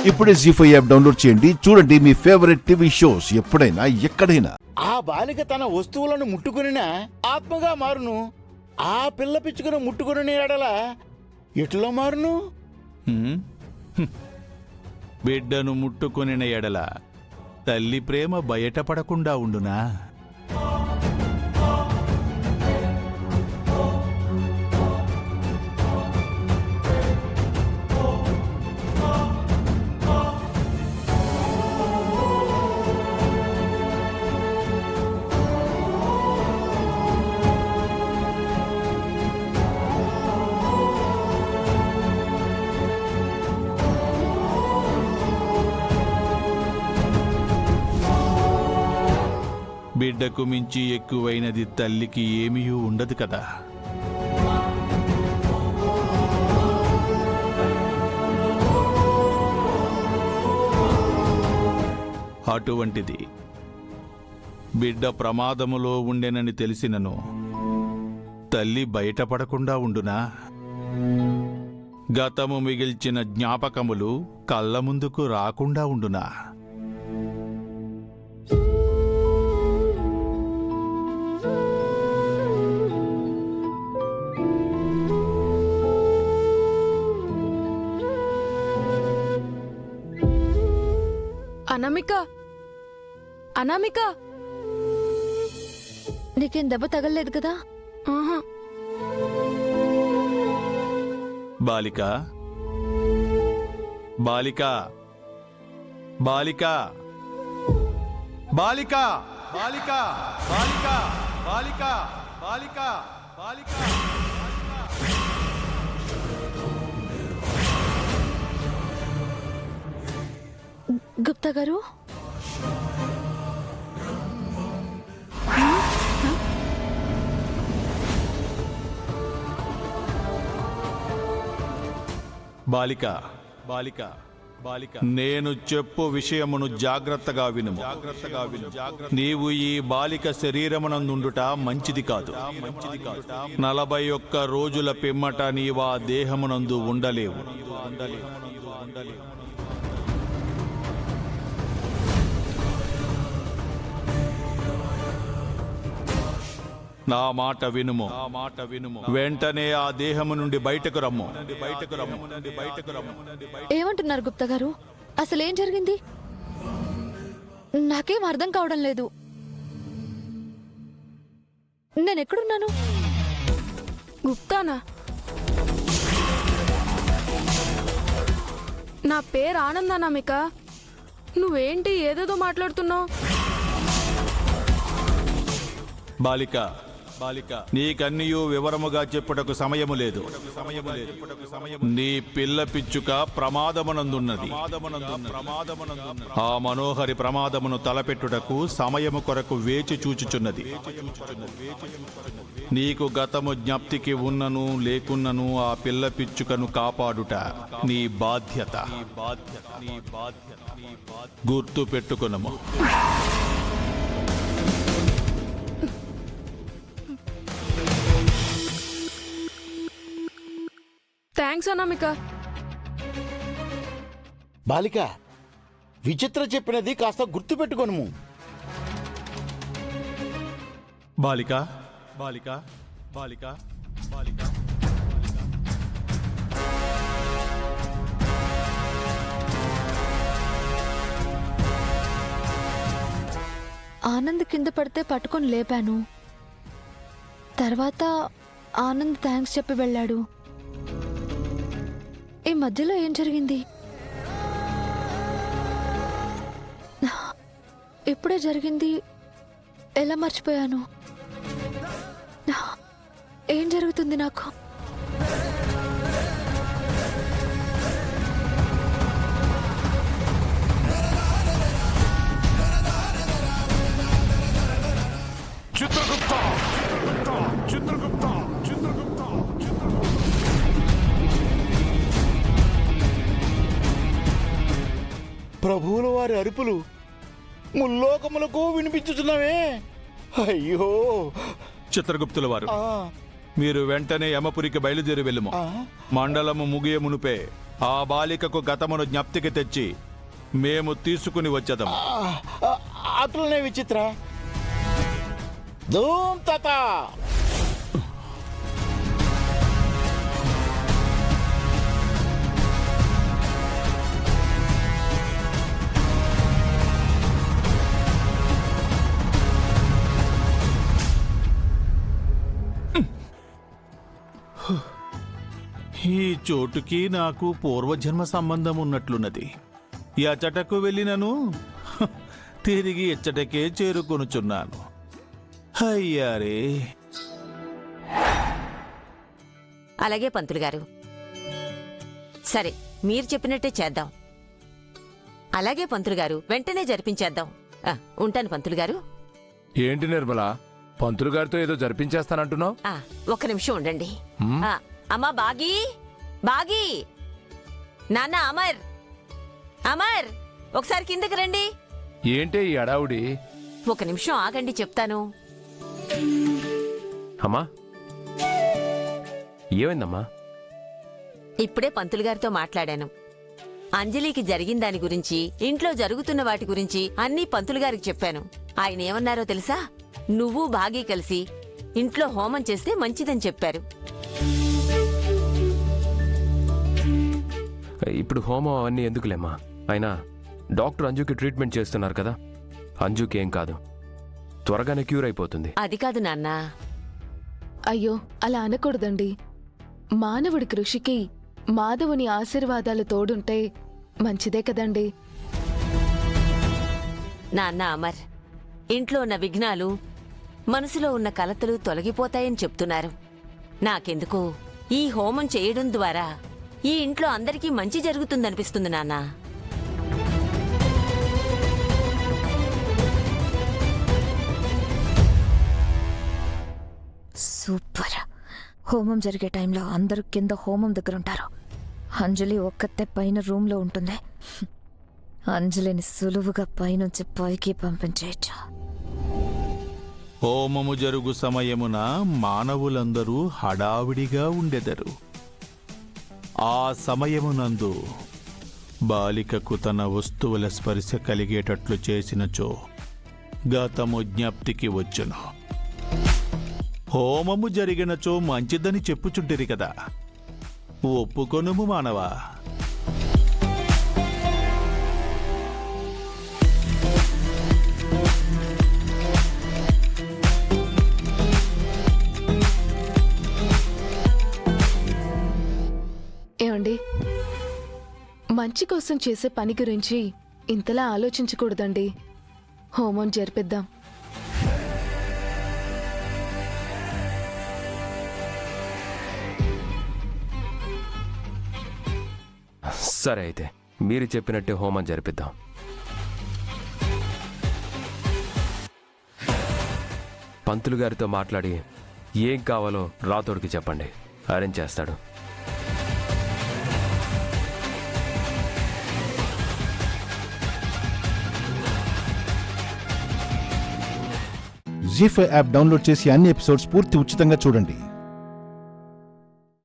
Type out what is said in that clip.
ఇప్పుడే జీ5 app download చేయండి. చూడండి మీ ఫేవరెట్ టీవీ షోస్ ఎప్పుడైనా ఎక్కడైనా. ఆ బాలిక తన వస్తువులను ముట్టుకునిన ఆత్మగా మారును. ఆ పిల్ల పిచ్చుకుని ముట్టుకుని ఎడల ఎట్లా మారును? బిడ్డను ముట్టుకొనిన ఎడల తల్లి ప్రేమ బయటపడకుండా ఉండునా? బిడ్డకు మించి ఎక్కువైనది తల్లికి ఏమీ ఉండదు కదా. అటువంటిది బిడ్డ ప్రమాదములో ఉండెనని తెలిసినను తల్లి బయటపడకుండా ఉండునా? గతము మిగిల్చిన జ్ఞాపకములు కళ్ళ ముందుకు రాకుండా ఉండునా? అనామిక, అనామిక, నీకేం దెబ్బ తగలలేదు కదా? ఆహా. బాలిక, బాలిక, బాలిక, బాలిక, బాలిక, బాలిక, బాలిక, బాలిక, బాలిక. గుప్తా గారు, బాలిక, బాలిక, బాలిక, నేను చెప్పు విషయమును జాగ్రత్తగా వినుము. నీవు ఈ బాలిక శరీరమునందుండుట మంచిది కాదు. 41 రోజుల పిమ్మట నీవా దేహమునందు ఉండలేవు. నా మాట వినుము, నా మాట వినుము. వెంటనే ఆ దేహము నుండి బయటకు రమ్ము. ఏమంటున్నారు గుప్తా గారు? అసలేం జరిగింది? నాకేం అర్థం కావడం లేదు. నేనెక్కడున్నాను? గుప్తానా? నా పేరు ఆనంద్ అనామిక. నువ్వేంటి ఏదేదో మాట్లాడుతున్నావు? బాలిక, బాలిక, నీకన్నీయూ వివరముగా చెప్పుటకు సమయము లేదు. నీ పిల్ల పిచ్చుక ప్రమాదమునందున్నది. ఆ మనోహరి ప్రమాదమును తలపెట్టుటకు సమయము కొరకు వేచి చూచుచున్నది. నీకు గతము జ్ఞప్తికి ఉన్నను లేకున్నను ఆ పిల్ల పిచ్చుకను కాపాడుట నీ బాధ్యత. గుర్తు పెట్టుకునము. థ్యాంక్స్ అనామిక. బాలిక, విచిత్ర చెప్పినది కాస్త గుర్తు పెట్టుకొనుము. బాలిక, బాలిక, బాలిక, బాలిక. ఆనంద్ కింద పడితే పట్టుకొని లేపాను. తర్వాత ఆనంద్ థ్యాంక్స్ చెప్పి వెళ్ళాడు. ఈ మధ్యలో ఏం జరిగింది? ఇప్పుడే జరిగింది ఎలా మర్చిపోయాను? ఏం జరుగుతుంది నాకు? చిత్రగుప్త, చిత్రగుప్త, చిత్రగుప్త, చిత్రగుప్త, చిత్రగుప్త. ప్రభువుల వారి అరుపులు ముల్లోకములకు వినిపించుచున్నవే. అయ్యో! చిత్రగుప్తుల వారు, ఆ మీరు వెంటనే యమపురికి బయలుదేరి వెళ్ళుము. మండలము ముగియ మునుపే ఆ బాలికకు గతమును జ్ఞప్తికి తెచ్చి మేము తీసుకుని వచ్చేదాం. అట్లనే విచిత్ర. ధూమ్ తాత. ఈ చోటుకి నాకు పూర్వజన్మ సంబంధం ఉన్నట్లున్నది. ఎచ్చటకు వెళ్ళినను తిరిగి ఎచ్చటకే చేరుకొనుచున్నాను. అయ్యారే. అలాగే పంతులు గారు, సరే మీరు చెప్పినట్టే చేద్దాం. అలాగే పంతులు గారు, వెంటనే జరిపించేద్దాం. ఉంటాను పంతులు గారు. ఏంటి నిర్మల, పంతులు గారితో ఏదో జరిపించేస్తానంటున్నావు? ఒక్క నిమిషం ఉండండి. అమ్మా బాగీ, బాగీ, నాన్న అమర్, అమర్ ఒకసారి కిందకి రండి. ఏంటి ఈ అడావుడి? ఒక నిమిషం ఆగండి, చెప్తాను. అమ్మా, ఏమైందమ్మా? ఇప్పుడే పంతులు గారితో మాట్లాడాను. అంజలికి జరిగిన దాని గురించి, ఇంట్లో జరుగుతున్న వాటి గురించి అన్నీ పంతులు గారికి చెప్పాను. ఆయన ఏమన్నారో తెలుసా? నువ్వు బాగీ కలిసి ఇంట్లో హోమం చేస్తే మంచిదని చెప్పారు. ఇప్పుడు హోమం అవన్నీ ఎందుకులేమ్మా. అయినా డాక్టర్ అంజుకి ట్రీట్మెంట్ చేస్తున్నారు కదా, అంజుకి ఏం కాదు, త్వరగానే క్యూర్ అయిపోతుంది. అది కాదు నాన్నా. అయ్యో అలా అనకూడదండి. మానవుడి కృషికి మాధవుని ఆశీర్వాదాలు తోడుంటే మంచిదే కదండి. నాన్న అమర్, ఇంట్లో ఉన్న విఘ్నాలు, మనసులో ఉన్న కలతలు తొలగిపోతాయని చెప్తున్నారు. నాకెందుకో ఈ హోమం చేయడం ద్వారా ఈ ఇంట్లో అందరికీ మంచి జరుగుతుందనిపిస్తుంది నాన్నా. సూపర్. హోమం జరిగే టైంలో అందరూ కింద హోమం దగ్గర ఉంటారు. అంజలి ఒక్కతే పైన రూమ్లో ఉంటుంది. అంజలిని సులువుగా పైనుంచి పైకి పంపించేయచ్చు. హోమము జరుగు సమయమున మానవులందరూ హడావిడిగా ఉండెదరు. ఆ సమయమునందు బాలికకు తన వస్తువుల స్పర్శ కలిగేటట్లు చేసినచో గతము జ్ఞప్తికి వచ్చును. హోమము జరిగినచో మంచిదని చెప్పుచుంటిరి కదా, ఒప్పుకొనుము మానవా. ఏమండి, మంచి కోసం చేసే పని గురించి ఇంతలా ఆలోచించకూడదండి. హోమం జరిపిద్దాం. సరే, అయితే మీరు చెప్పినట్టే హోమం జరిపిద్దాం. పంతులు గారితో మాట్లాడి ఏం కావాలో రాతోడికి చెప్పండి, అరేంజ్ చేస్తాడు. జీ5 యాప్ డౌన్లోడ్ చేసి అన్ని ఎపిసోడ్స్ పూర్తి ఉచితంగా చూడండి.